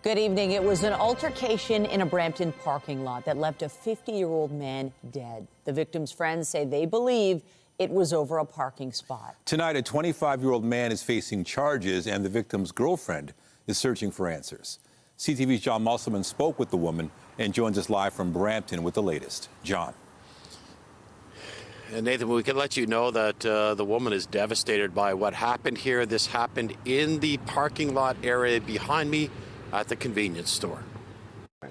Good evening. It was an altercation in a Brampton parking lot that left a 50-year-old man dead. The victim's friends say they believe it was over a parking spot. Tonight, a 25-year-old man is facing charges, and the victim's girlfriend is searching for answers. CTV's John Musselman spoke with the woman and joins us live from Brampton with the latest. John. And Nathan, we can let you know that the woman is devastated by what happened here. This happened in the parking lot area behind me at the convenience store.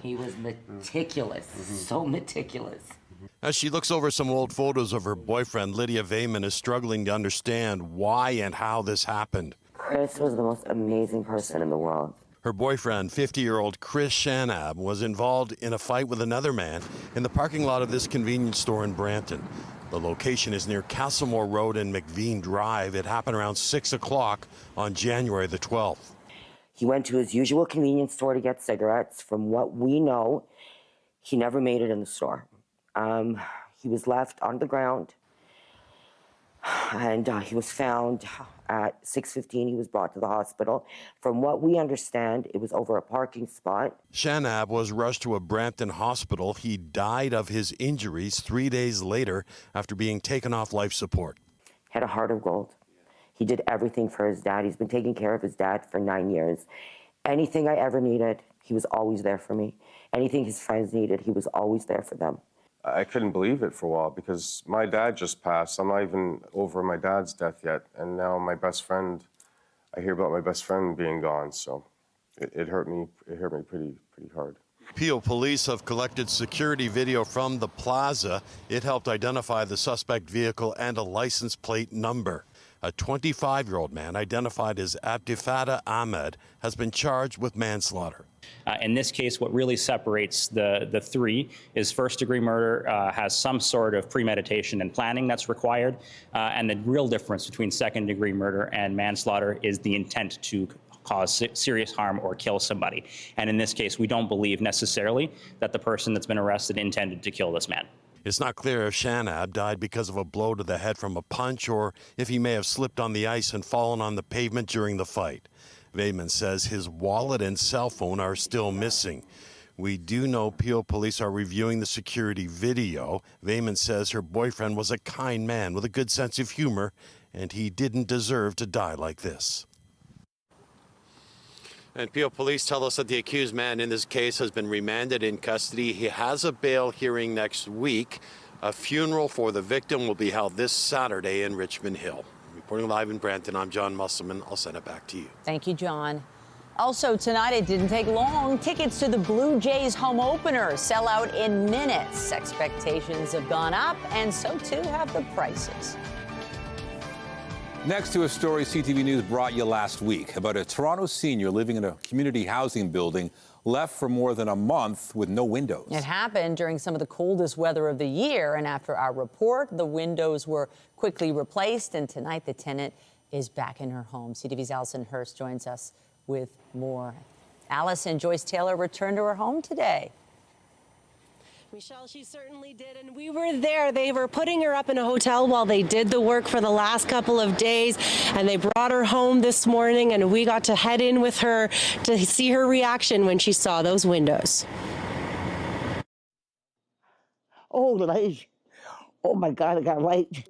He was meticulous, so meticulous. As she looks over some old photos of her boyfriend, Lydia Vayman is struggling to understand why and how this happened. Chris was the most amazing person in the world. Her boyfriend, 50-year-old Chris Shanab, was involved in a fight with another man in the parking lot of this convenience store in Brampton. The location is near Castlemore Road and McVean Drive. It happened around 6 o'clock on January the 12th. He went to his usual convenience store to get cigarettes. From what we know, he never made it in the store. He was left on the ground, and he was found at 6:15. He was brought to the hospital. From what we understand, it was over a parking spot. Shanab was rushed to a Brampton hospital. He died of his injuries 3 days later after being taken off life support. Had a heart of gold. He did everything for his dad. He's been taking care of his dad for 9 years. Anything I ever needed, he was always there for me. Anything his friends needed, he was always there for them. I couldn't believe it for a while because my dad just passed. I'm not even over my dad's death yet. And now my best friend, I hear about my best friend being gone. So it hurt me. It hurt me pretty hard. Peel police have collected security video from the plaza. It helped identify the suspect vehicle and a license plate number. A 25-year-old man identified as Abdifada Ahmed has been charged with manslaughter. In this case, what really separates the three is first-degree murder has some sort of premeditation and planning that's required, and the real difference between second-degree murder and manslaughter is the intent to cause serious harm or kill somebody. And in this case, we don't believe necessarily that the person that's been arrested intended to kill this man. It's not clear if Shanab died because of a blow to the head from a punch or if he may have slipped on the ice and fallen on the pavement during the fight. Vayman says his wallet and cell phone are still missing. We do know Peel police are reviewing the security video. Vayman says her boyfriend was a kind man with a good sense of humor, and he didn't deserve to die like this. And Peel police tell us that the accused man in this case has been remanded in custody. He has a bail hearing next week. A funeral for the victim will be held this Saturday in Richmond Hill. Reporting live in Brampton, I'm John Musselman. I'll send it back to you. Thank you, John. Also tonight, it didn't take long. Tickets to the Blue Jays home opener sell out in minutes. Expectations have gone up, and so too have the prices. Next to a story CTV News brought you last week about a Toronto senior living in a community housing building left for more than a month with no windows. It happened during some of the coldest weather of the year, and after our report, the windows were quickly replaced, and tonight the tenant is back in her home. CTV's Allison Hurst joins us with more. Allison, Joyce Taylor returned to her home today. Michelle, she certainly did, and we were there. They were putting her up in a hotel while they did the work for the last couple of days, and they brought her home this morning, and we got to head in with her to see her reaction when she saw those windows. Oh, light. Oh, my God, I got light.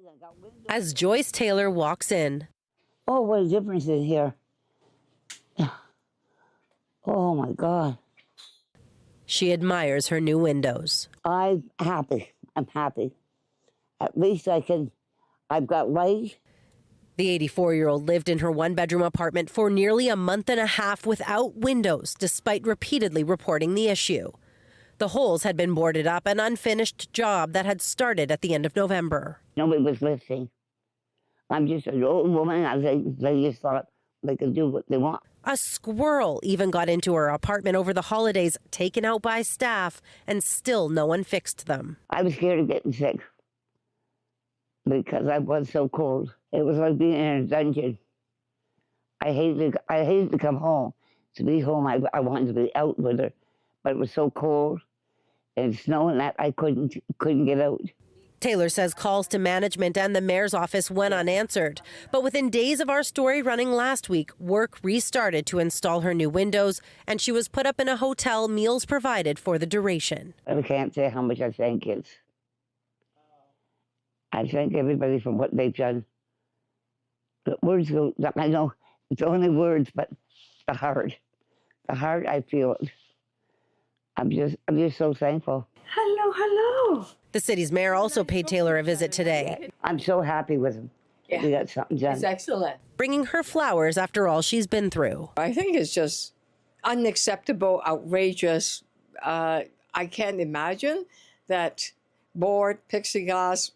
As Joyce Taylor walks in. Oh, what a difference in here. Oh, my God. She admires her new windows. I'm happy. I'm happy. At least I've got light. The 84-year-old lived in her one-bedroom apartment for nearly a month and a half without windows, despite repeatedly reporting the issue. The holes had been boarded up, an unfinished job that had started at the end of November. Nobody was listening. I'm just an old woman. They just thought they could do what they want. A squirrel even got into her apartment over the holidays, taken out by staff, and still no one fixed them. I was scared of getting sick because I was so cold. It was like being in a dungeon. I hated to come home. To be home, I wanted to be out with her, but it was so cold and snowing that I couldn't get out. Taylor says calls to management and the mayor's office went unanswered. But within days of our story running last week, work restarted to install her new windows, and she was put up in a hotel, meals provided for the duration. I can't say how much I thank it. I thank everybody for what they've done. The words go, I know it's only words, but the heart, I feel it. I'm just so thankful. Hello, hello. The city's mayor also paid Taylor a visit today, I'm so happy with him. Yeah. We got something done. It's excellent. bringing her flowers after all she's been through. I think it's just unacceptable, outrageous. I can't imagine that board, plexiglass,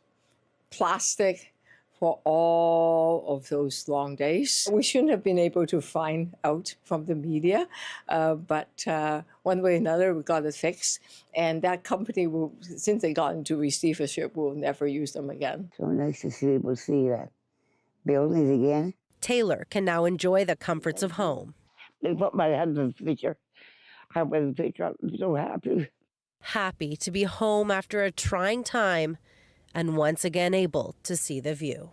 plastic for all of those long days. We shouldn't have been able to find out from the media, but one way or another, we got it fixed. And that company, will, since they got into receivership, will never use them again. So nice to see people see that buildings again. Taylor can now enjoy the comforts of home. They put my husband's picture. I was the picture. I'm so happy. Happy to be home after a trying time and once again able to see the view.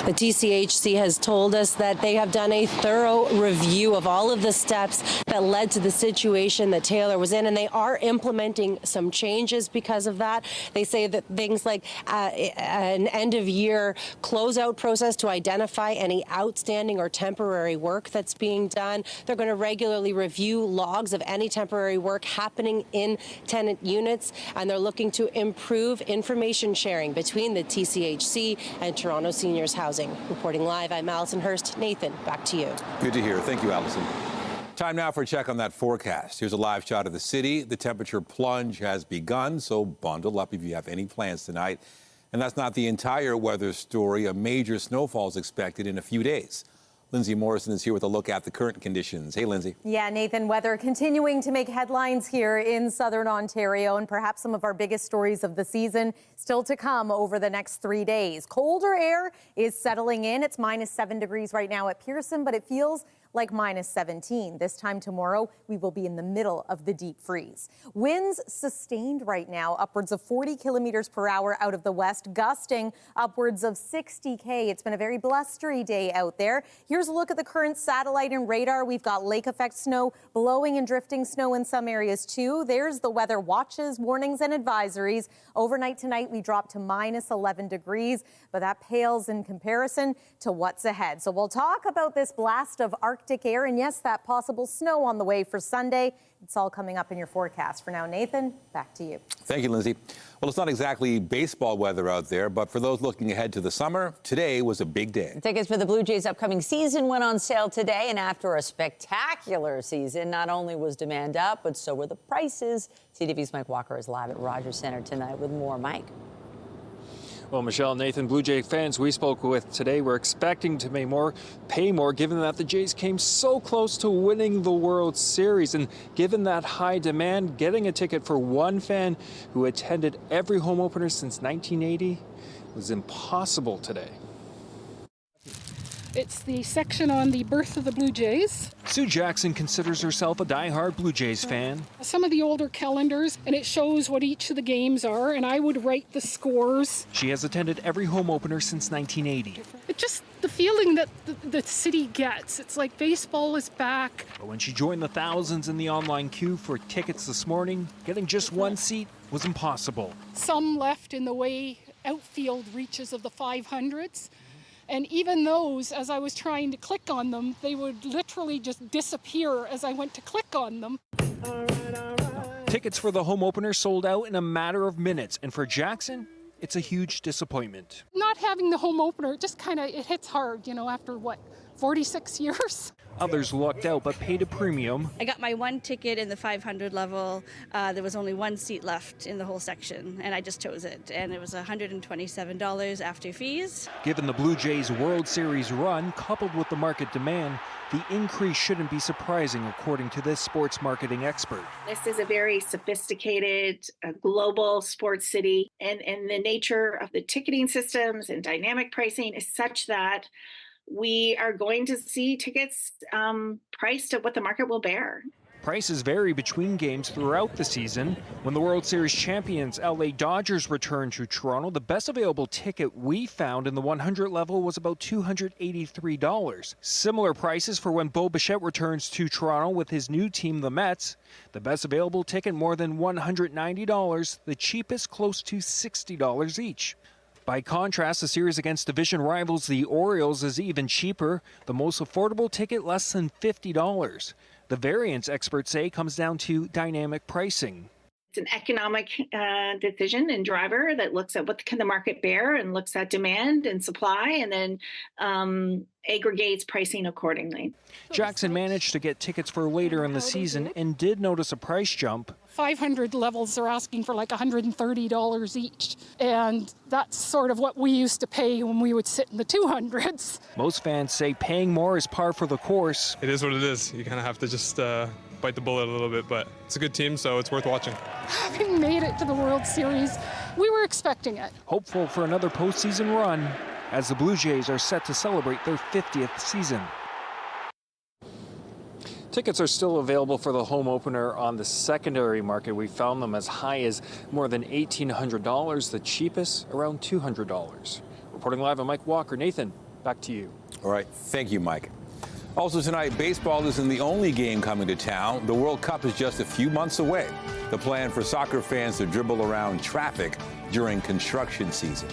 The TCHC has told us that they have done a thorough review of all of the steps that led to the situation that Taylor was in, and they are implementing some changes because of that. They say that things like an end-of-year closeout process to identify any outstanding or temporary work that's being done. They're going to regularly review logs of any temporary work happening in tenant units, and they're looking to improve information sharing between the TCHC and Toronto Seniors Housing. Reporting live, I'm Allison Hurst. Nathan, back to you. Good to hear. Thank you, Allison. Time now for a check on that forecast. Here's a live shot of the city. The temperature plunge has begun, so bundle up if you have any plans tonight. And that's not the entire weather story. A major snowfall is expected in a few days. Lindsay Morrison is here with a look at the current conditions. Hey, Lindsay. Yeah, Nathan, weather continuing to make headlines here in southern Ontario, and perhaps some of our biggest stories of the season still to come over the next 3 days. Colder air is settling in. It's -7 degrees right now at Pearson, but it feels like -17. This time tomorrow, we will be in the middle of the deep freeze. Winds sustained right now, upwards of 40 kilometers per hour out of the west, gusting upwards of 60 It's been a very blustery day out there. Here's a look at the current satellite and radar. We've got lake effect snow, blowing and drifting snow in some areas too. There's the weather watches, warnings and advisories. Overnight tonight, we dropped to -11 degrees, but that pales in comparison to what's ahead. So we'll talk about this blast of Arctic air, and yes, that possible snow on the way for Sunday. It's all coming up in your forecast. For now, Nathan, back to you. Thank you, Lindsay. Well, it's not exactly baseball weather out there, but for those looking ahead to the summer, today was a big day. Tickets for the Blue Jays' upcoming season went on sale today, and after a spectacular season, not only was demand up, but so were the prices. CTV's Mike Walker is live at Rogers Centre tonight with more. Mike. Well, Michelle, Nathan, Blue Jay fans we spoke with today were expecting to pay more, given that the Jays came so close to winning the World Series. And given that high demand, getting a ticket for one fan who attended every home opener since 1980 was impossible today. It's the section on the birth of the Blue Jays. Sue Jackson considers herself a diehard Blue Jays fan. Some of the older calendars, and it shows what each of the games are, and I would write the scores. She has attended every home opener since 1980. It's just the feeling that the city gets. It's like baseball is back. But when she joined the thousands in the online queue for tickets this morning, getting just one seat was impossible. Some left in the way outfield reaches of the 500s. And even those, as I was trying to click on them, they would literally just disappear as I went to click on them. All right. Tickets for the home opener sold out in a matter of minutes. And for Jackson, it's a huge disappointment. Not having the home opener, it just kind of, it hits hard, you know, after what, 46 years? Others lucked out but paid a premium. I got my one ticket in the 500 level. There was only one seat left in the whole section, and I just chose it. And it was $127 after fees. Given the Blue Jays' World Series run, coupled with the market demand, the increase shouldn't be surprising, according to this sports marketing expert. This is a very sophisticated, global sports city, and the nature of the ticketing systems and dynamic pricing is such that we are going to see tickets priced at what the market will bear. Prices vary between games throughout the season. When the World Series champions LA Dodgers returned to Toronto, the best available ticket we found in the 100 level was about $283. Similar prices for when Bo Bichette returns to Toronto with his new team, the Mets. The best available ticket more than $190, the cheapest close to $60 each. By contrast, the series against division rivals the Orioles is even cheaper. The most affordable ticket less than $50. The variance, experts say, comes down to dynamic pricing. It's an economic decision and driver that looks at what can the market bear and looks at demand and supply and then aggregates pricing accordingly. Jackson managed to get tickets for later in the season and did notice a price jump. 500 levels are asking for like $130 each. And that's sort of what we used to pay when we would sit in the 200s. Most fans say paying more is par for the course. It is what it is. You kind of have to just bite the bullet a little bit, but it's a good team, so it's worth watching. Having made it to the World Series, we were expecting it. Hopeful for another postseason run as the Blue Jays are set to celebrate their 50th season. Tickets are still available for the home opener on the secondary market. We found them as high as more than $1,800, the cheapest around $200. Reporting live, I'm Mike Walker. Nathan, back to you. All right, thank you, Mike. Also tonight, baseball isn't the only game coming to town. The World Cup is just a few months away. The plan for soccer fans to dribble around traffic during construction season.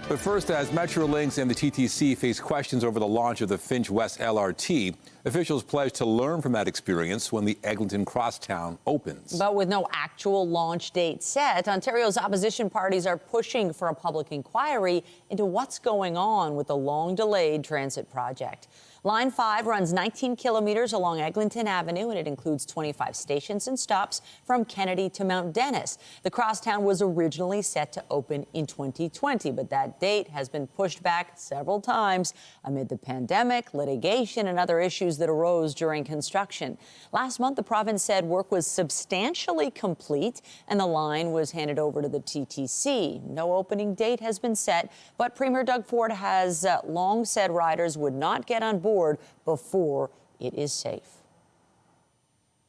But first, as Metrolinx and the TTC face questions over the launch of the Finch West LRT, officials pledge to learn from that experience when the Eglinton Crosstown opens. But with no actual launch date set, Ontario's opposition parties are pushing for a public inquiry into what's going on with the long-delayed transit project. Line 5 runs 19 kilometers along Eglinton Avenue, and it includes 25 stations and stops from Kennedy to Mount Dennis. The crosstown was originally set to open in 2020, but that date has been pushed back several times amid the pandemic, litigation, and other issues that arose during construction. Last month, the province said work was substantially complete and the line was handed over to the TTC. No opening date has been set, but Premier Doug Ford has long said riders would not get on board before it is safe.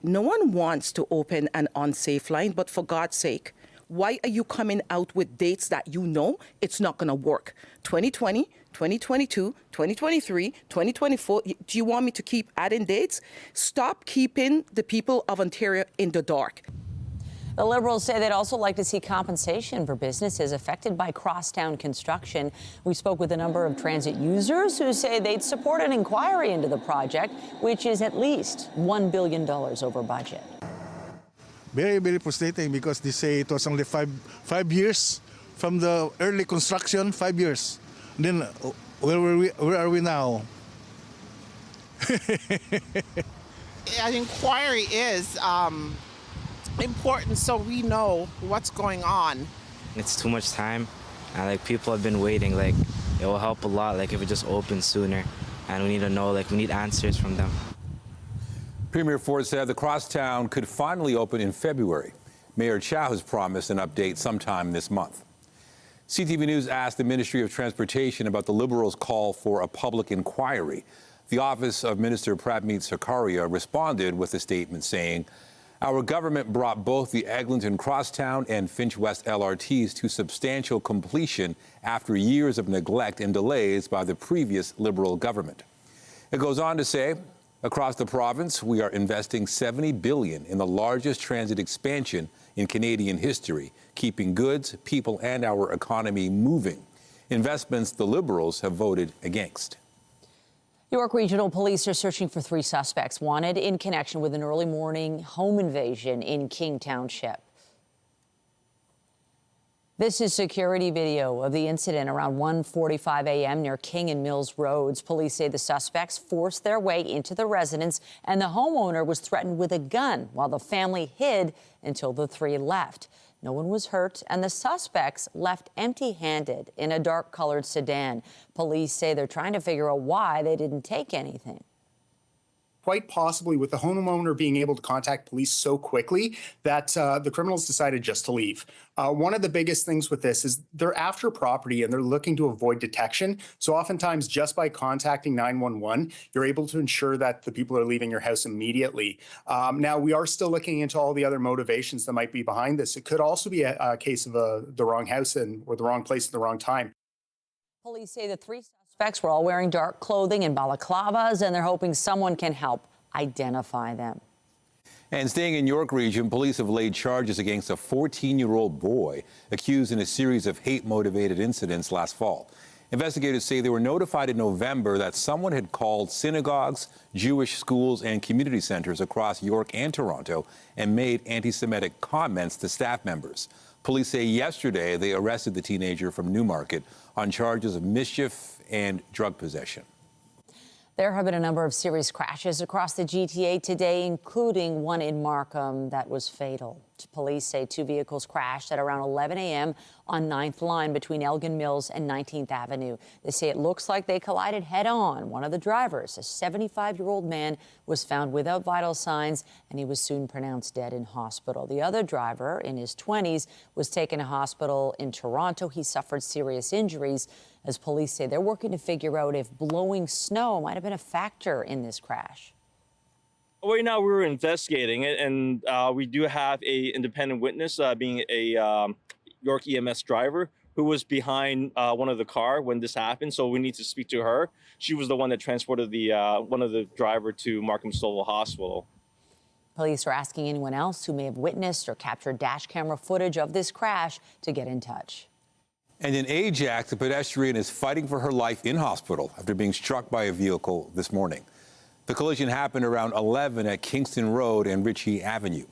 No one wants to open an unsafe line, but for God's sake, why are you coming out with dates that you know it's not going to work? 2020, 2022, 2023, 2024. Do you want me to keep adding dates? Stop keeping the people of Ontario in the dark. The Liberals say they'd also like to see compensation for businesses affected by crosstown construction. We spoke with a number of transit users who say they'd support an inquiry into the project, which is at least $1 billion over budget. Very, very frustrating because they say it was only five years from the early construction, 5 years. Then where are we now? An inquiry is important so we know what's going on. It's too much time, and like people have been waiting. Like it will help a lot, like if it just opens sooner, and we need to know, like we need answers from them. Premier Ford said the crosstown could finally open in February. Mayor Chow has promised an update sometime this month. CTV News asked the Ministry of Transportation about the Liberals' call for a public inquiry. The office of Minister Pratmeet Sarkaria responded with a statement saying, "Our government brought both the Eglinton Crosstown and Finch West LRTs to substantial completion after years of neglect and delays by the previous Liberal government." It goes on to say, across the province, we are investing $70 billion in the largest transit expansion in Canadian history, keeping goods, people, and our economy moving. Investments the Liberals have voted against. York Regional Police are searching for 3 suspects wanted in connection with an early morning home invasion in King Township. This is security video of the incident around 1:45 a.m. near King and Mills Roads. Police say the suspects forced their way into the residence and the homeowner was threatened with a gun while the family hid until the 3 left. No one was hurt, and the suspects left empty-handed in a dark-colored sedan. Police say they're trying to figure out why they didn't take anything. quite possibly with the homeowner being able to contact police so quickly that the criminals decided just to leave. One of the biggest things with this is they're after property and they're looking to avoid detection. So oftentimes just by contacting 911, you're able to ensure that the people are leaving your house immediately. Now, we are still looking into all the other motivations that might be behind this. It could also be a case of the wrong house or the wrong place at the wrong time. Police say the 3 suspects were all wearing dark clothing and balaclavas, and they're hoping someone can help identify them. And staying in York Region, police have laid charges against a 14-year-old boy accused in a series of hate-motivated incidents last fall. Investigators say they were notified in November that someone had called synagogues, Jewish schools, and community centers across York and Toronto and made anti-Semitic comments to staff members. Police say yesterday they arrested the teenager from Newmarket on charges of mischief and drug possession. There have been a number of serious crashes across the GTA today, including one in Markham that was fatal. Police say 2 vehicles crashed at around 11 a.m. on 9th Line between Elgin Mills and 19th Avenue. They say it looks like they collided head-on. One of the drivers, a 75-year-old man, was found without vital signs, and he was soon pronounced dead in hospital. The other driver, in his 20s, was taken to hospital in Toronto. He suffered serious injuries. As police say, they're working to figure out if blowing snow might have been a factor in this crash. Right now, we're investigating it, and we do have a independent witness, being a York EMS driver, who was behind one of the car when this happened. So we need to speak to her. She was the one that transported the one of the driver to Markham Stouffville Hospital. Police are asking anyone else who may have witnessed or captured dash camera footage of this crash to get in touch. And in Ajax, a pedestrian is fighting for her life in hospital after being struck by a vehicle this morning. The collision happened around 11 at Kingston Road and Ritchie Avenue.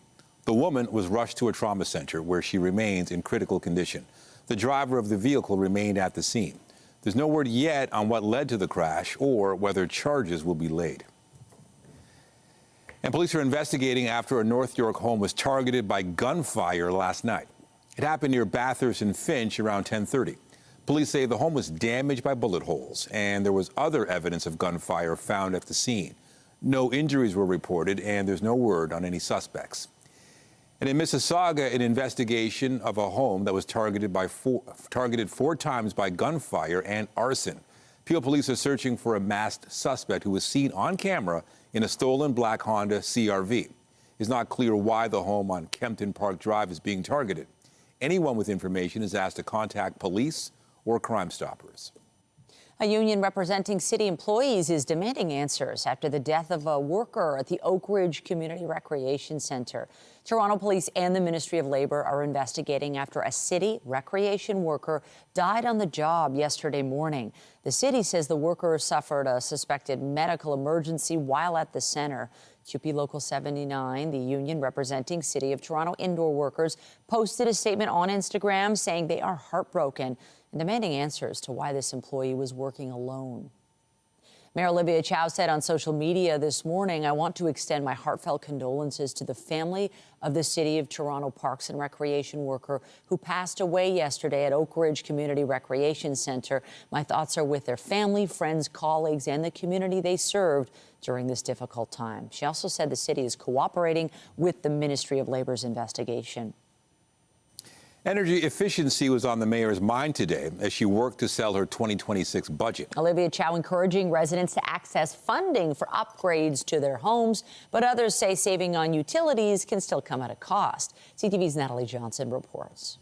The woman was rushed to a trauma center where she remains in critical condition. The driver of the vehicle remained at the scene. There's no word yet on what led to the crash or whether charges will be laid. And police are investigating after a North York home was targeted by gunfire last night. It happened near Bathurst and Finch around 10:30. Police say the home was damaged by bullet holes, and there was other evidence of gunfire found at the scene. No injuries were reported, and there's no word on any suspects. And in Mississauga, an investigation of a home that was targeted 4 times by gunfire and arson. Peel police are searching for a masked suspect who was seen on camera in a stolen black Honda CR-V. It's not clear why the home on Kempton Park Drive is being targeted. Anyone with information is asked to contact police or Crime Stoppers. A union representing city employees is demanding answers after the death of a worker at the Oak Ridge Community Recreation Center. Toronto Police and the Ministry of Labour are investigating after a city recreation worker died on the job yesterday morning. The city says the worker suffered a suspected medical emergency while at the center. QP Local 79, the union representing City of Toronto indoor workers, posted a statement on Instagram saying they are heartbroken and demanding answers to why this employee was working alone. Mayor Olivia Chow said on social media this morning, "I want to extend my heartfelt condolences to the family of the City of Toronto Parks and Recreation worker who passed away yesterday at Oak Ridge Community Recreation Center. My thoughts are with their family, friends, colleagues, and the community they served during this difficult time." She also said the city is cooperating with the Ministry of Labor's investigation. Energy efficiency was on the mayor's mind today as she worked to sell her 2026 budget. Olivia Chow encouraging residents to access funding for upgrades to their homes, but others say saving on utilities can still come at a cost. CTV's Natalie Johnson reports.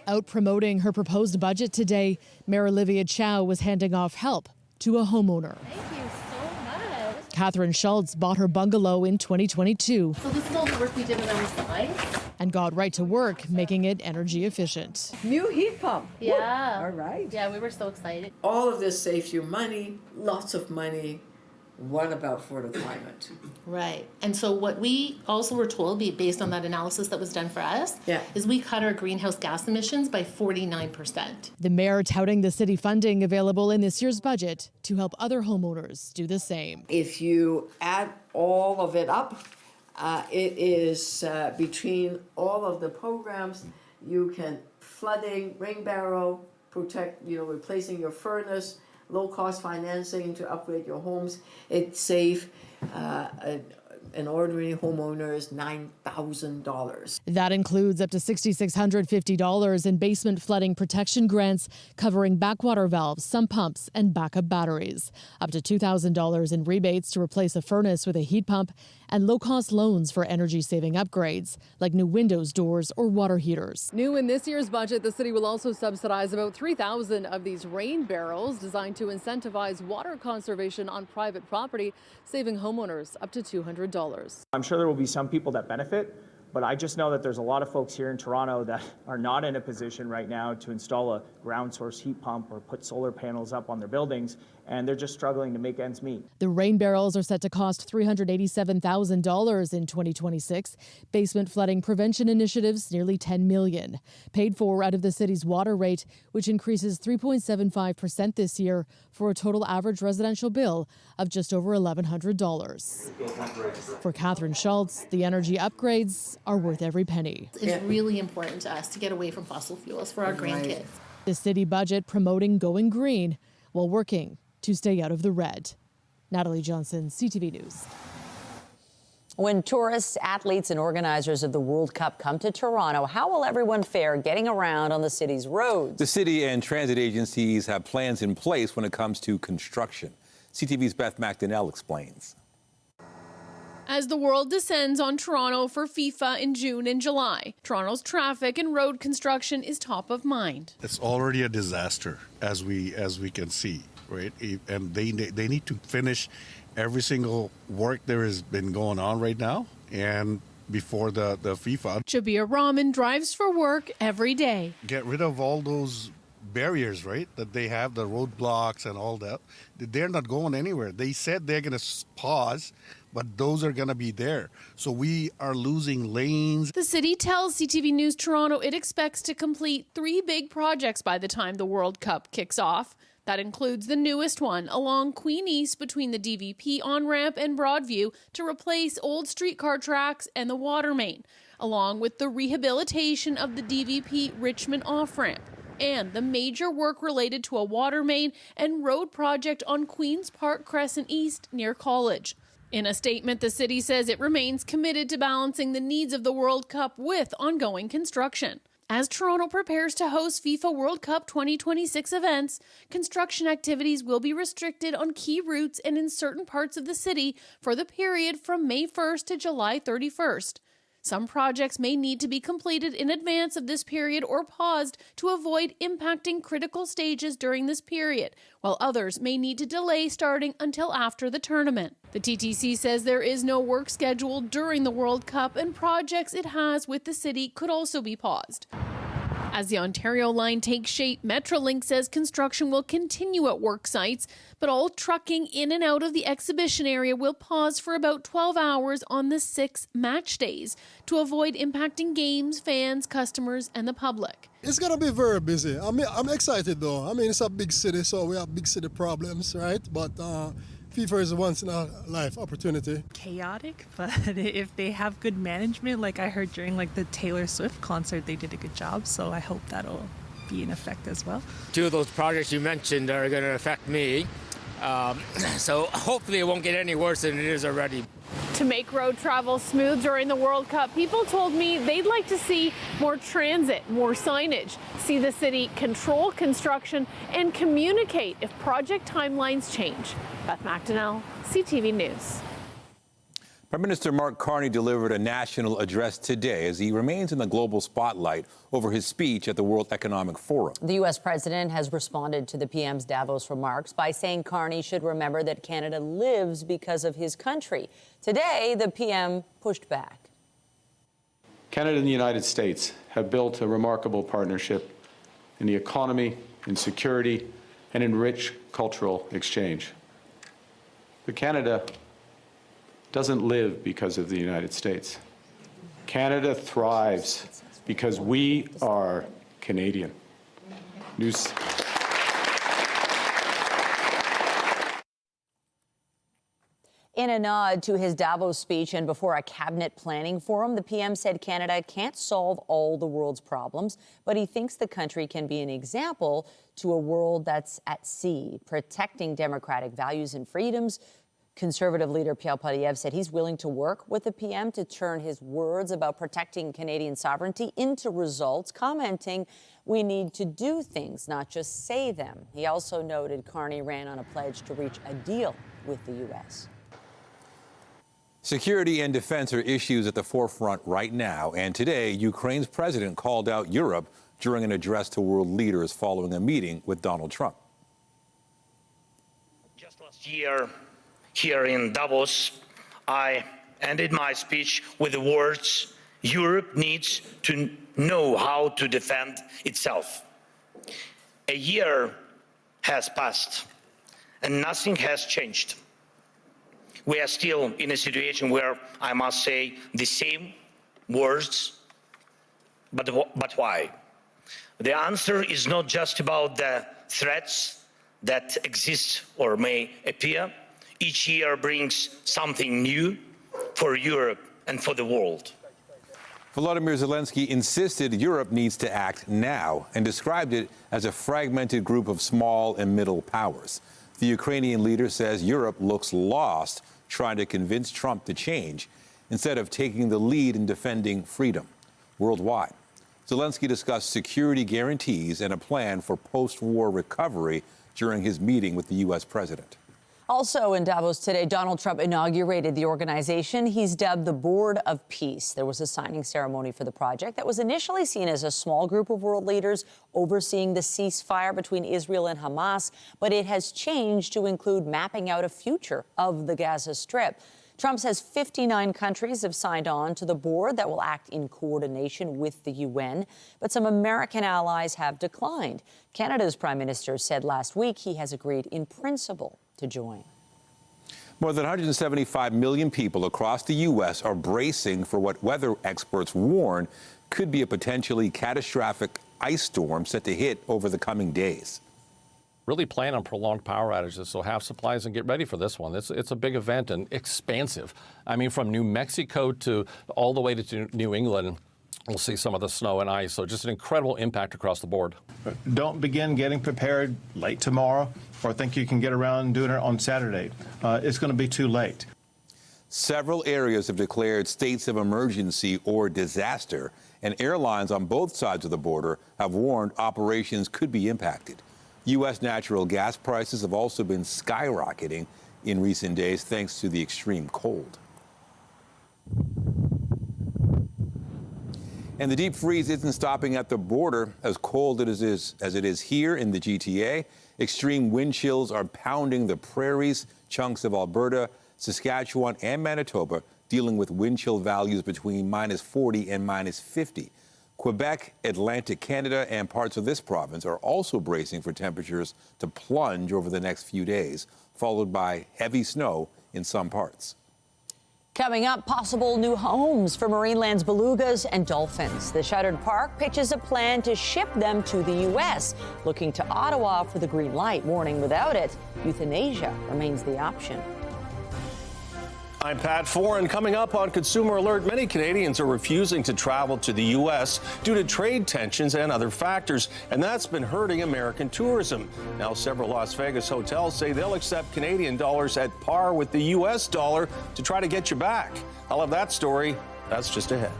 Out promoting her proposed budget today, Mayor Olivia Chow was handing off help to a homeowner. Thank you so much. Catherine Schultz bought her bungalow in 2022. So this is all the work we did on the side? And got right to work making it energy efficient. New heat pump. Yeah. All right. Yeah, we were so excited. All of this saves you money, lots of money. What about for the climate? Right. And so what we also were told, based on that analysis that was done for us, is we cut our greenhouse gas emissions by 49%. The mayor touting the city funding available in this year's budget to help other homeowners do the same. If you add all of it up, it is between all of the programs, you can flooding, rain barrel, protect, replacing your furnace, low-cost financing to upgrade your homes. It's safe. An ordinary homeowner is $9,000. That includes up to $6,650 in basement flooding protection grants covering backwater valves, sump pumps, and backup batteries. Up to $2,000 in rebates to replace a furnace with a heat pump, and low-cost loans for energy-saving upgrades, like new windows, doors, or water heaters. New in this year's budget, the city will also subsidize about 3,000 of these rain barrels designed to incentivize water conservation on private property, saving homeowners up to $200. I'm sure there will be some people that benefit, but I just know that there's a lot of folks here in Toronto that are not in a position right now to install a ground source heat pump or put solar panels up on their buildings, and they're just struggling to make ends meet. The rain barrels are set to cost $387,000 in 2026. Basement flooding prevention initiatives, nearly $10 million. Paid for out of the city's water rate, which increases 3.75% this year for a total average residential bill of just over $1,100. For Catherine Schultz, the energy upgrades are worth every penny. It's really important to us to get away from fossil fuels for our grandkids. The city budget promoting going green while working to stay out of the red. Natalie Johnson, CTV News. When tourists, athletes, and organizers of the World Cup come to Toronto, how will everyone fare getting around on the city's roads? The city and transit agencies have plans in place when it comes to construction. CTV's Beth McDonnell explains. As the world descends on Toronto for FIFA in June and July, Toronto's traffic and road construction is top of mind. It's already a disaster, as we can see, right? And they need to finish every single work there has been going on right now and before the FIFA. Jabir Rahman drives for work every day. Get rid of all those barriers, right, that they have, the roadblocks and all that. They're not going anywhere. They said they're going to pause, but those are going to be there. So we are losing lanes. The city tells CTV News Toronto it expects to complete 3 big projects by the time the World Cup kicks off. That includes the newest one along Queen East between the DVP on-ramp and Broadview to replace old streetcar tracks and the water main, along with the rehabilitation of the DVP Richmond off-ramp and the major work related to a water main and road project on Queen's Park Crescent East near College. In a statement, the city says it remains committed to balancing the needs of the World Cup with ongoing construction. As Toronto prepares to host FIFA World Cup 2026 events, construction activities will be restricted on key routes and in certain parts of the city for the period from May 1st to July 31st. Some projects may need to be completed in advance of this period or paused to avoid impacting critical stages during this period, while others may need to delay starting until after the tournament. The TTC says there is no work scheduled during the World Cup and projects it has with the city could also be paused. As the Ontario line takes shape, Metrolink says construction will continue at work sites, but all trucking in and out of the exhibition area will pause for about 12 hours on the 6 match days to avoid impacting games, fans, customers, and the public. It's going to be very busy. I'm excited though. It's a big city, so we have big city problems, right? But FIFA is a once-in-a-life opportunity. Chaotic, but if they have good management, like I heard during the Taylor Swift concert, they did a good job, so I hope that'll be in effect as well. 2 of those projects you mentioned are going to affect me, so hopefully it won't get any worse than it is already. To make road travel smooth during the World Cup, people told me they'd like to see more transit, more signage, see the city control construction, and communicate if project timelines change. Beth McDonnell, CTV News. Prime Minister Mark Carney delivered a national address today as he remains in the global spotlight over his speech at the World Economic Forum. The U.S. president has responded to the PM's Davos remarks by saying Carney should remember that Canada lives because of his country. Today, the PM pushed back. Canada and the United States have built a remarkable partnership in the economy, in security, and in rich cultural exchange. But Canada doesn't live because of the United States. Canada thrives because we are Canadian. In a nod to his Davos speech and before a cabinet planning forum, the PM said Canada can't solve all the world's problems, but he thinks the country can be an example to a world that's at sea, protecting democratic values and freedoms. Conservative leader Pierre Poilievre said he's willing to work with the PM to turn his words about protecting Canadian sovereignty into results, commenting, "We need to do things, not just say them." He also noted Carney ran on a pledge to reach a deal with the U.S. Security and defense are issues at the forefront right now, and today, Ukraine's president called out Europe during an address to world leaders following a meeting with Donald Trump. Just last year, here in Davos, I ended my speech with the words, "Europe needs to know how to defend itself." A year has passed, and nothing has changed. We are still in a situation where I must say the same words, but why? The answer is not just about the threats that exist or may appear. Each year brings something new for Europe and for the world. Volodymyr Zelensky insisted Europe needs to act now and described it as a fragmented group of small and middle powers. The Ukrainian leader says Europe looks lost trying to convince Trump to change instead of taking the lead in defending freedom worldwide. Zelensky discussed security guarantees and a plan for post-war recovery during his meeting with the U.S. president. Also in Davos today, Donald Trump inaugurated the organization he's dubbed the Board of Peace. There was a signing ceremony for the project that was initially seen as a small group of world leaders overseeing the ceasefire between Israel and Hamas, but it has changed to include mapping out a future of the Gaza Strip. Trump says 59 countries have signed on to the board that will act in coordination with the UN, but some American allies have declined. Canada's prime minister said last week he has agreed in principle to join. More than 175 million people across the U.S. are bracing for what weather experts warn could be a potentially catastrophic ice storm set to hit over the coming days. Really plan on prolonged power outages, so have supplies and get ready for this one. It's a big event and expansive. I mean, from New Mexico to all the way to New England, we'll see some of the snow and ice, so just an incredible impact across the board. Don't begin getting prepared late tomorrow or think you can get around doing it on Saturday. It's going to be too late. Several areas have declared states of emergency or disaster, and airlines on both sides of the border have warned operations could be impacted. U.S. natural gas prices have also been skyrocketing in recent days thanks to the extreme cold. And the deep freeze isn't stopping at the border. As cold as it is here in the GTA, extreme wind chills are pounding the prairies, chunks of Alberta, Saskatchewan, and Manitoba, dealing with wind chill values between -40 and -50. Quebec, Atlantic Canada, and parts of this province are also bracing for temperatures to plunge over the next few days, followed by heavy snow in some parts. Coming up, possible new homes for Marineland's belugas and dolphins. The Shuttered Park pitches a plan to ship them to the U.S., looking to Ottawa for the green light, warning without it, euthanasia remains the option. I'm Pat Foran. Coming up on Consumer Alert, many Canadians are refusing to travel to the U.S. due to trade tensions and other factors, and that's been hurting American tourism. Now, several Las Vegas hotels say they'll accept Canadian dollars at par with the U.S. dollar to try to get you back. I'll have that story. That's just ahead.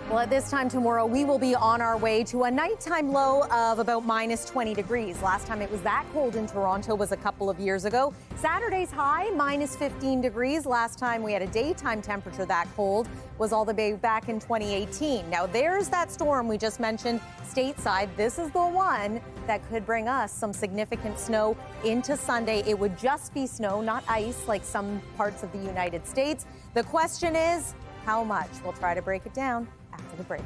Well, at this time tomorrow, we will be on our way to a nighttime low of about -20 degrees. Last time it was that cold in Toronto was a couple of years ago. Saturday's high, -15 degrees. Last time we had a daytime temperature that cold was all the way back in 2018. Now, there's that storm we just mentioned stateside. This is the one that could bring us some significant snow into Sunday. It would just be snow, not ice, like some parts of the United States. The question is, how much? We'll try to break it down after the break.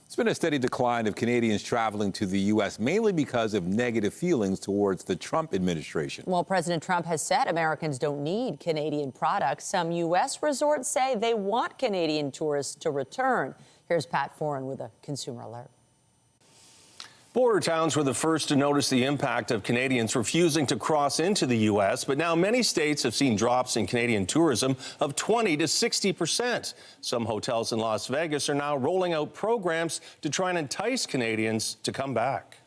It's been a steady decline of Canadians traveling to the U.S., mainly because of negative feelings towards the Trump administration. Well, President Trump has said Americans don't need Canadian products. Some U.S. resorts say they want Canadian tourists to return. Here's Pat Foran with a consumer alert. Border towns were the first to notice the impact of Canadians refusing to cross into the U.S., but now many states have seen drops in Canadian tourism of 20 to 60%. Some hotels in Las Vegas are now rolling out programs to try and entice Canadians to come back.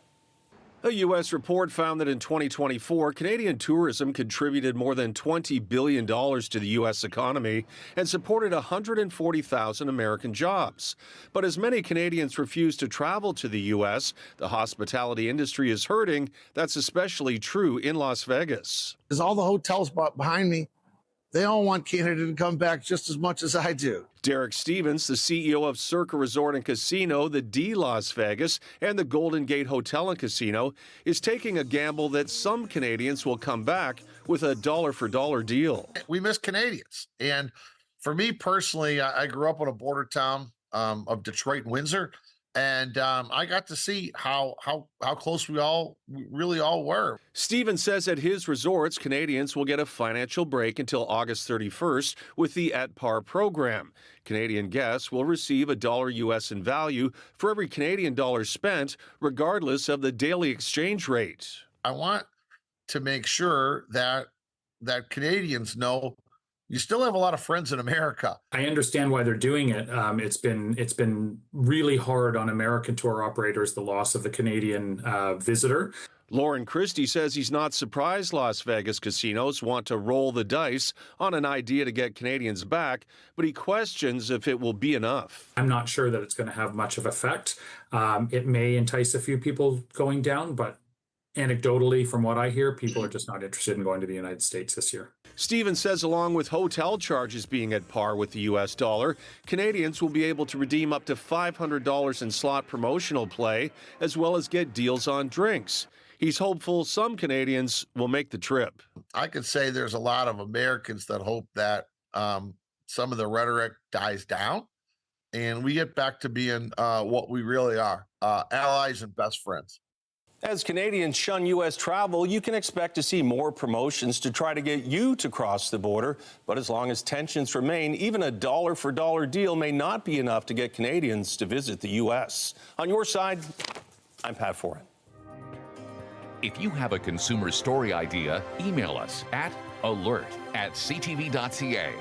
A U.S. report found that in 2024, Canadian tourism contributed more than $20 billion to the U.S. economy and supported 140,000 American jobs. But as many Canadians refuse to travel to the U.S., the hospitality industry is hurting. That's especially true in Las Vegas. There's all the hotels behind me. They all want Canada to come back just as much as I do. Derek Stevens, the CEO of Circa Resort and Casino, the D Las Vegas, and the Golden Gate Hotel and Casino, is taking a gamble that some Canadians will come back with a dollar-for-dollar deal. We miss Canadians. And for me personally, I grew up in a border town of Detroit and Windsor. And I got to see how close we really all were. Stevens says at his resorts, Canadians will get a financial break until August 31st with the At Par program. Canadian guests will receive $1 U.S. in value for every Canadian dollar spent, regardless of the daily exchange rate. I want to make sure that Canadians know you still have a lot of friends in America. I understand why they're doing it. It's been really hard on American tour operators, the loss of the Canadian visitor. Lauren Christie says he's not surprised Las Vegas casinos want to roll the dice on an idea to get Canadians back, but he questions if it will be enough. I'm not sure that it's going to have much of effect. It may entice a few people going down, but anecdotally, from what I hear, people are just not interested in going to the United States this year. Stevens says along with hotel charges being at par with the U.S. dollar, Canadians will be able to redeem up to $500 in slot promotional play, as well as get deals on drinks. He's hopeful some Canadians will make the trip. I could say there's a lot of Americans that hope that some of the rhetoric dies down and we get back to being what we really are, allies and best friends. As Canadians shun U.S. travel, you can expect to see more promotions to try to get you to cross the border. But as long as tensions remain, even a dollar-for-dollar deal may not be enough to get Canadians to visit the U.S. On your side, I'm Pat Foran. If you have a consumer story idea, email us at alert@ctv.ca.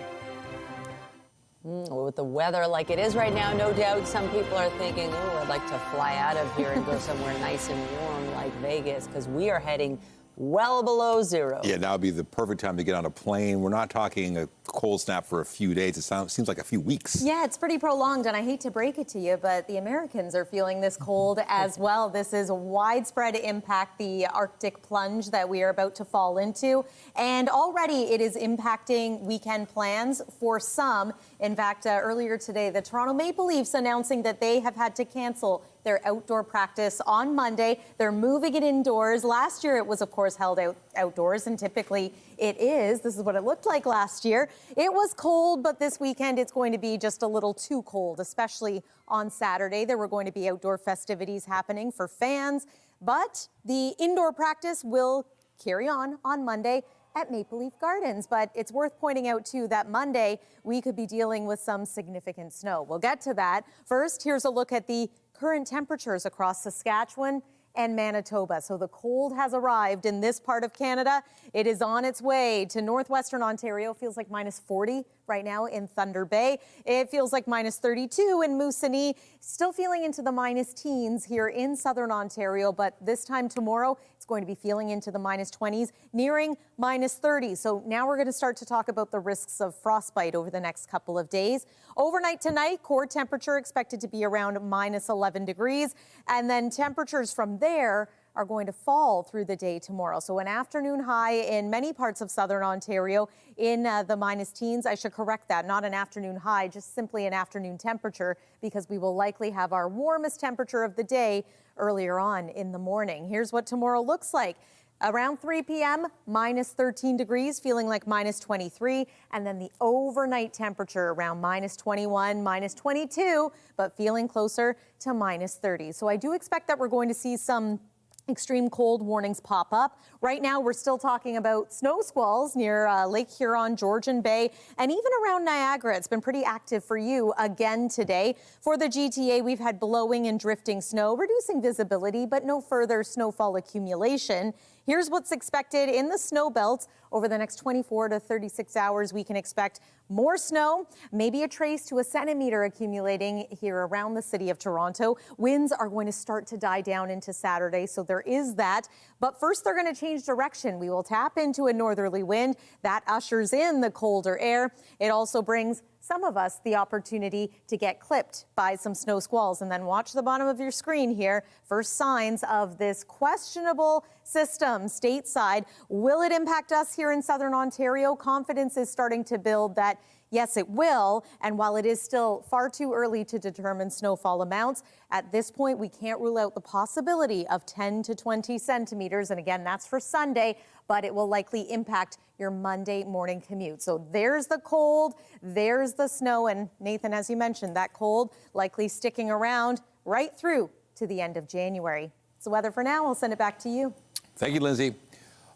With the weather like it is right now, no doubt some people are thinking, oh, I'd like to fly out of here and go somewhere nice and warm like Vegas, because we are heading well below zero. Yeah, now would be the perfect time to get on a plane. We're not talking a cold snap for a few days. It seems like a few weeks. Yeah, it's pretty prolonged, and I hate to break it to you, but the Americans are feeling this cold as well. This is a widespread impact, the Arctic plunge that we are about to fall into, and already it is impacting weekend plans for some. In fact, earlier today, the Toronto Maple Leafs announcing that they have had to cancel their outdoor practice on Monday. They're moving it indoors. Last year, it was, of course, held outdoors, and typically it is. This is what it looked like last year. It was cold, but this weekend it's going to be just a little too cold, especially on Saturday. There were going to be outdoor festivities happening for fans, but the indoor practice will carry on Monday at Maple Leaf Gardens. But it's worth pointing out, too, that Monday we could be dealing with some significant snow. We'll get to that. First, here's a look at the current temperatures across Saskatchewan and Manitoba. So the cold has arrived in this part of Canada. It is on its way to northwestern Ontario. Feels like minus 40 right now in Thunder Bay. It feels like minus 32 in Moosonee. Still feeling into the minus teens here in southern Ontario, but this time tomorrow, it's going to be feeling into the minus 20s, nearing minus 30. So now we're going to start to talk about the risks of frostbite over the next couple of days. Overnight tonight, core temperature expected to be around minus 11 degrees, and then temperatures from there are going to fall through the day tomorrow. So an afternoon high in many parts of southern Ontario in the minus teens. I should correct that, not an afternoon high, just simply an afternoon temperature, because we will likely have our warmest temperature of the day earlier on in the morning. Here's what tomorrow looks like. Around 3 p.m., minus 13 degrees, feeling like minus 23. And then the overnight temperature around minus 21, minus 22, but feeling closer to minus 30. So I do expect that we're going to see some extreme cold warnings pop up. Right now, we're still talking about snow squalls near Lake Huron, Georgian Bay, and even around Niagara. It's been pretty active for you again today. For the GTA, we've had blowing and drifting snow, reducing visibility, but no further snowfall accumulation. Here's what's expected in the snow belt. Over the next 24 to 36 hours, we can expect more snow, maybe a trace to a centimeter accumulating here around the city of Toronto. Winds are going to start to die down into Saturday, so there is that. But first, they're going to change direction. We will tap into a northerly wind that ushers in the colder air. It also brings some of us the opportunity to get clipped by some snow squalls. And then watch the bottom of your screen here. First signs of this questionable system stateside. Will it impact us here in southern Ontario? Confidence is starting to build that yes, it will. And while it is still far too early to determine snowfall amounts, at this point, we can't rule out the possibility of 10 to 20 centimeters. And again, that's for Sunday, but it will likely impact your Monday morning commute. So there's the cold, there's the snow. And Nathan, as you mentioned, that cold likely sticking around right through to the end of January. It's the weather for now. I'll send it back to you. Thank you, Lindsay.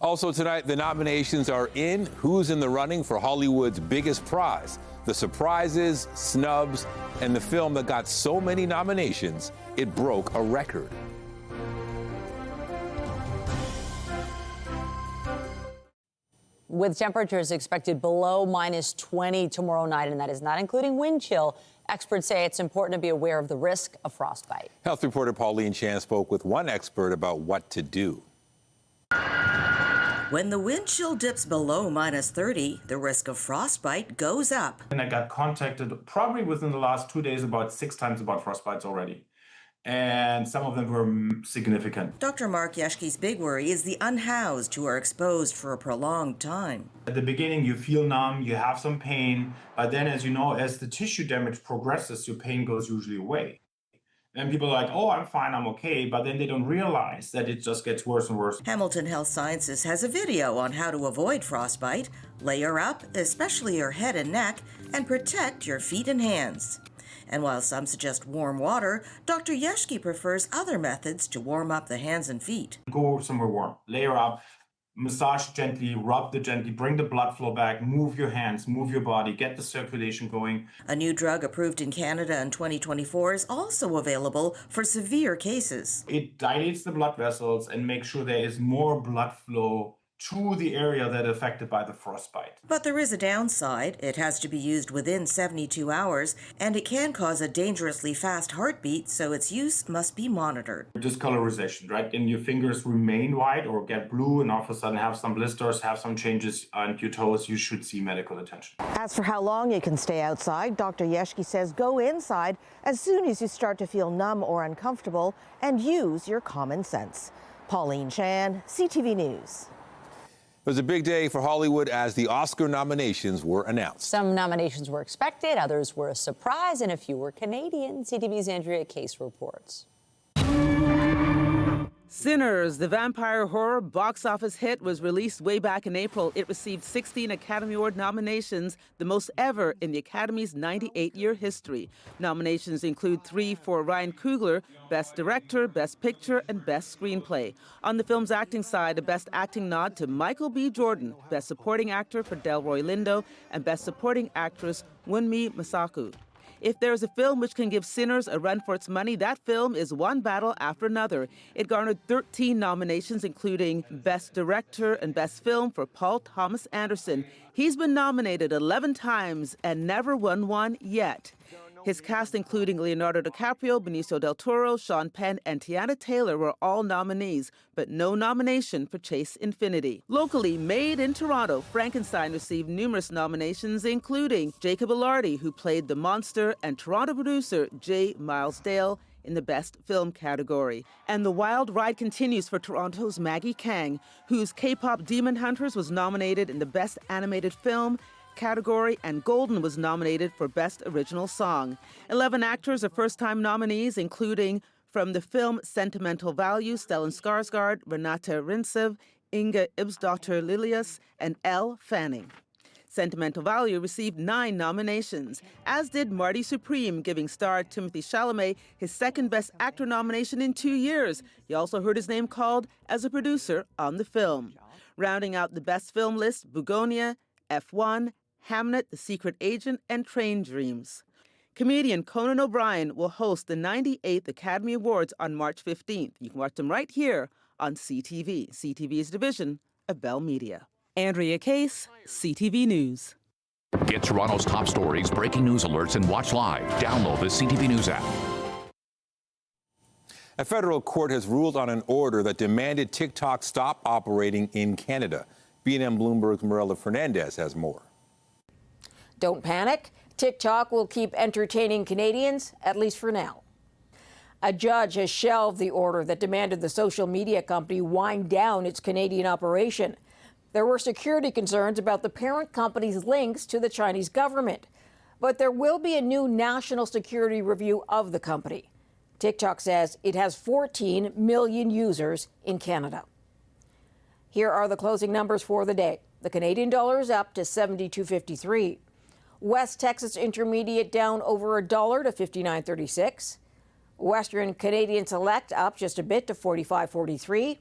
Also tonight, the nominations are in. Who's in the running for Hollywood's biggest prize? The surprises, snubs, and the film that got so many nominations, it broke a record. With temperatures expected below -20 tomorrow night, and that is not including wind chill, experts say it's important to be aware of the risk of frostbite. Health reporter Pauline Chan spoke with one expert about what to do. When the wind chill dips below -30, the risk of frostbite goes up. And I got contacted probably within the last 2 days about 6 times about frostbites already. And some of them were significant. Dr. Mark Yeshke's big worry is the unhoused who are exposed for a prolonged time. At the beginning, you feel numb, you have some pain, but then, as you know, as the tissue damage progresses, your pain goes usually away. And people are like, oh, I'm fine, I'm okay, but then they don't realize that it just gets worse and worse. Hamilton Health Sciences has a video on how to avoid frostbite. Layer up, especially your head and neck, and protect your feet and hands. And while some suggest warm water, Dr. Yeshke prefers other methods to warm up the hands and feet. Go somewhere warm, layer up, massage gently, rub the gently, bring the blood flow back, move your hands, move your body, get the circulation going. A new drug approved in Canada in 2024 is also available for severe cases. It dilates the blood vessels and makes sure there is more blood flow to the area that is affected by the frostbite. But there is a downside. It has to be used within 72 hours, and it can cause a dangerously fast heartbeat, so its use must be monitored. Discolorization, right? And your fingers remain white or get blue and all of a sudden have some blisters, have some changes on your toes, you should see medical attention. As for how long you can stay outside, Dr. Yeshke says go inside as soon as you start to feel numb or uncomfortable and use your common sense. Pauline Chan, CTV News. It was a big day for Hollywood as the Oscar nominations were announced. Some nominations were expected, others were a surprise, and a few were Canadian. CTV's Andrea Case reports. Sinners, the vampire horror box office hit, was released way back in April. It received 16 Academy Award nominations, the most ever in the Academy's 98-year history. Nominations include 3 for Ryan Coogler, Best Director, Best Picture, and Best Screenplay. On the film's acting side, a Best Acting nod to Michael B. Jordan, Best Supporting Actor for Delroy Lindo, and Best Supporting Actress Wunmi Masaku. If there's a film which can give Sinners a run for its money, that film is one battle after another. It garnered 13 nominations, including Best Director and Best Film for Paul Thomas Anderson. He's been nominated 11 times and never won one yet. His cast, including Leonardo DiCaprio, Benicio del Toro, Sean Penn, and Tiana Taylor, were all nominees, but no nomination for Chase Infinity. Locally, made in Toronto, Frankenstein received numerous nominations, including Jacob Elordi, who played the monster, and Toronto producer J. Miles Dale in the Best Film category. And the wild ride continues for Toronto's Maggie Kang, whose K-pop Demon Hunters was nominated in the Best Animated Film category, and Golden was nominated for Best Original Song. 11 actors are first-time nominees, including from the film Sentimental Value, Stellan Skarsgård, Renate Rintsev, Inga Ibsdottir Lilius, and Elle Fanning. Sentimental Value received 9 nominations, as did Marty Supreme, giving star Timothée Chalamet his second Best Actor nomination in 2 years. You also heard his name called as a producer on the film. Rounding out the Best Film list, Bugonia, F1, Hamnet, The Secret Agent, and Train Dreams. Comedian Conan O'Brien will host the 98th Academy Awards on March 15th. You can watch them right here on CTV. CTV's division of Bell Media. Andrea Case, CTV News. Get Toronto's top stories, breaking news alerts, and watch live. Download the CTV News app. A federal court has ruled on an order that demanded TikTok stop operating in Canada. BNN Bloomberg's Marilla Fernandez has more. Don't panic. TikTok will keep entertaining Canadians, at least for now. A judge has shelved the order that demanded the social media company wind down its Canadian operation. There were security concerns about the parent company's links to the Chinese government. But there will be a new national security review of the company. TikTok says it has 14 million users in Canada. Here are the closing numbers for the day. The Canadian dollar is up to 72.53. West Texas Intermediate down over $1 to 59.36. Western Canadian Select up just a bit to 45.43.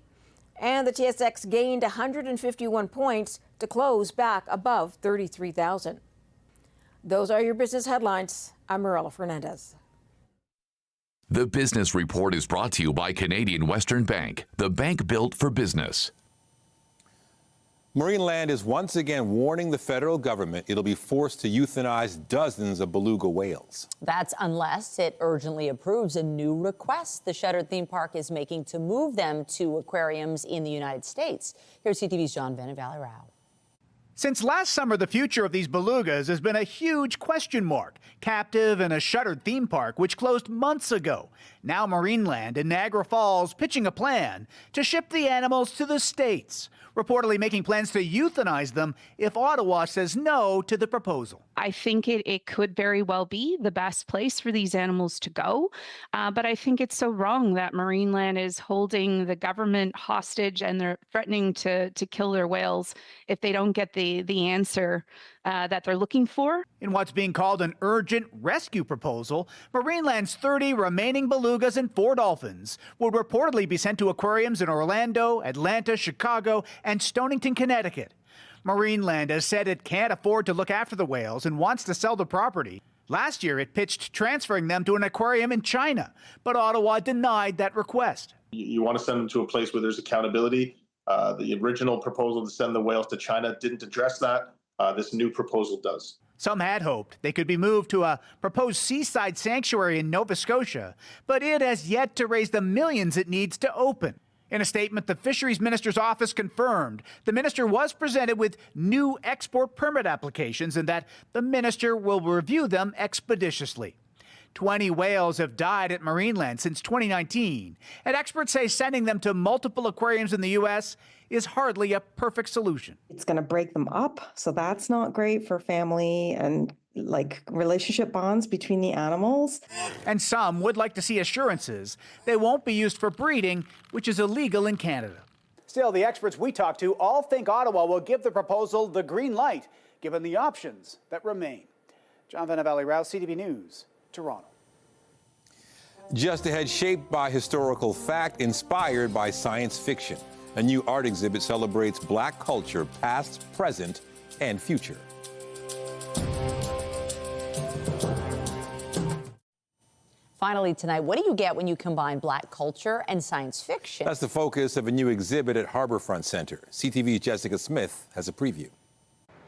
And the TSX gained 151 points to close back above 33,000. Those are your business headlines. I'm Marilla Fernandez. The Business Report is brought to you by Canadian Western Bank, the bank built for business. Marineland is once again warning the federal government it'll be forced to euthanize dozens of beluga whales. That's unless it urgently approves a new request the shuttered theme park is making to move them to aquariums in the United States. Here's CTV's Jan.22. Since last summer, the future of these belugas has been a huge question mark, captive in a shuttered theme park which closed months ago. Now Marineland in Niagara Falls pitching a plan to ship the animals to the States, reportedly making plans to euthanize them if Ottawa says no to the proposal. I think it could very well be the best place for these animals to go, but I think it's so wrong that Marineland is holding the government hostage and they're threatening to kill their whales if they don't get the answer that they're looking for. In what's being called an urgent rescue proposal, Marineland's 30 remaining belugas and 4 dolphins would reportedly be sent to aquariums in Orlando, Atlanta, Chicago, and Stonington, Connecticut. Marineland has said it can't afford to look after the whales and wants to sell the property. Last year, it pitched transferring them to an aquarium in China, but Ottawa denied that request. You want to send them to a place where there's accountability. The original proposal to send the whales to China didn't address that. This new proposal does. Some had hoped they could be moved to a proposed seaside sanctuary in Nova Scotia, but it has yet to raise the millions it needs to open. In a statement, the Fisheries Minister's office confirmed the minister was presented with new export permit applications and that the minister will review them expeditiously. 20 whales have died at Marineland since 2019, and experts say sending them to multiple aquariums in the U.S. is hardly a perfect solution. It's going to break them up, so that's not great for family and relationship bonds between the animals. And some would like to see assurances they won't be used for breeding, which is illegal in Canada. Still, the experts we talked to all think Ottawa will give the proposal the green light, given the options that remain. John Vanavalley-Rouse, CTV News, Toronto. Just ahead, shaped by historical fact, inspired by science fiction. A new art exhibit celebrates Black culture, past, present, and future. Finally tonight, what do you get when you combine Black culture and science fiction? That's the focus of a new exhibit at Harbourfront Centre. CTV's Jessica Smith has a preview.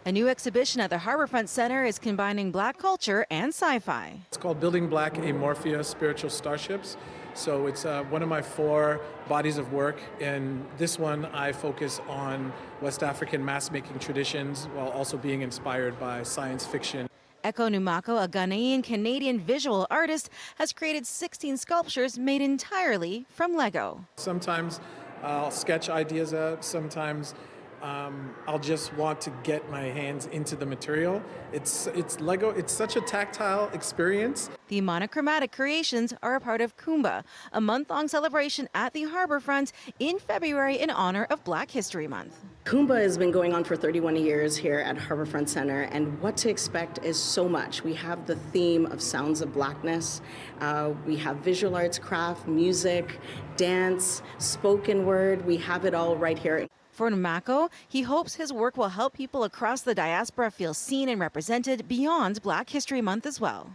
A new exhibition at the Harbourfront Centre is combining Black culture and sci-fi. It's called Building Black Amorphia Spiritual Starships. So it's one of my 4 bodies of work. In this one, I focus on West African mass-making traditions while also being inspired by science fiction. Eko Numako, a Ghanaian-Canadian visual artist, has created 16 sculptures made entirely from Lego. Sometimes I'll sketch ideas out, sometimes I'll just want to get my hands into the material. It's Lego, it's such a tactile experience. The monochromatic creations are a part of Kumba, a month-long celebration at the Harbourfront in February in honor of Black History Month. Kumbh has been going on for 31 years here at Harbourfront Centre, and what to expect is so much. We have the theme of Sounds of Blackness. We have visual arts, craft, music, dance, spoken word. We have it all right here. For Namako, he hopes his work will help people across the diaspora feel seen and represented beyond Black History Month as well.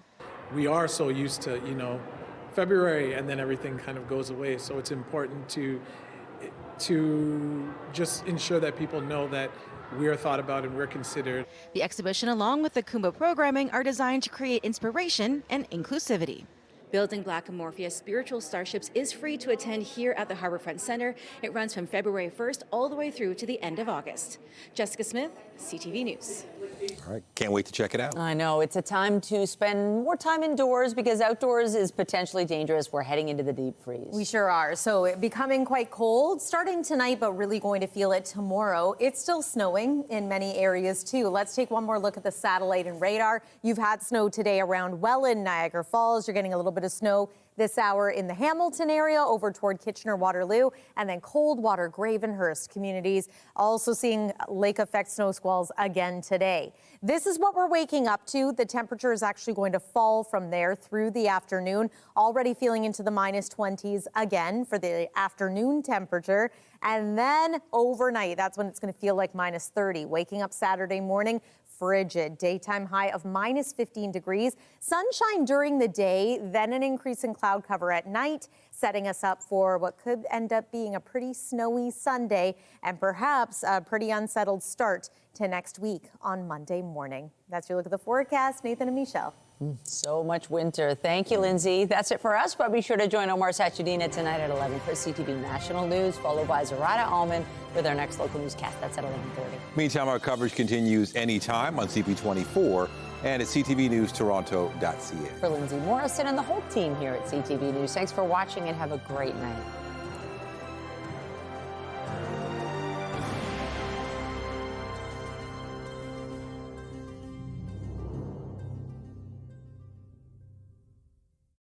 We are so used to, February and then everything kind of goes away. So it's important to just ensure that people know that we are thought about and we're considered. The exhibition, along with the Kumbh programming, are designed to create inspiration and inclusivity. Building Black and Morpheus Spiritual Starships is free to attend here at the Harbourfront Centre. It runs from February 1st all the way through to the end of August. Jessica Smith, CTV News. All right, can't wait to check it out. I know, it's a time to spend more time indoors because outdoors is potentially dangerous. We're heading into the deep freeze. We sure are. So it becoming quite cold starting tonight, but really going to feel it tomorrow. It's still snowing in many areas too. Let's take one more look at the satellite and radar. You've had snow today around Welland, Niagara Falls. You're getting a little bit of snow this hour in the Hamilton area over toward Kitchener-Waterloo, and then Coldwater, Gravenhurst communities. Also seeing lake effect snow squalls again today. This is what we're waking up to. The temperature is actually going to fall from there through the afternoon. Already feeling into the -20s again for the afternoon temperature. And then overnight, that's when it's going to feel like -30. Waking up Saturday morning, frigid. Daytime high of -15 degrees. Sunshine during the day, then an increase in cloud cover at night, setting us up for what could end up being a pretty snowy Sunday and perhaps a pretty unsettled start to next week on Monday morning. That's your look at the forecast. Nathan and Michelle. So much winter. Thank you, Lindsay. That's it for us, but be sure to join Omar Sachedina tonight at 11 for CTV National News, followed by Zarada Alman with our next local newscast. That's at 11:30. Meantime, our coverage continues anytime on CP24 and at ctvnewstoronto.ca. For Lindsay Morrison and the whole team here at CTV News, thanks for watching and have a great night.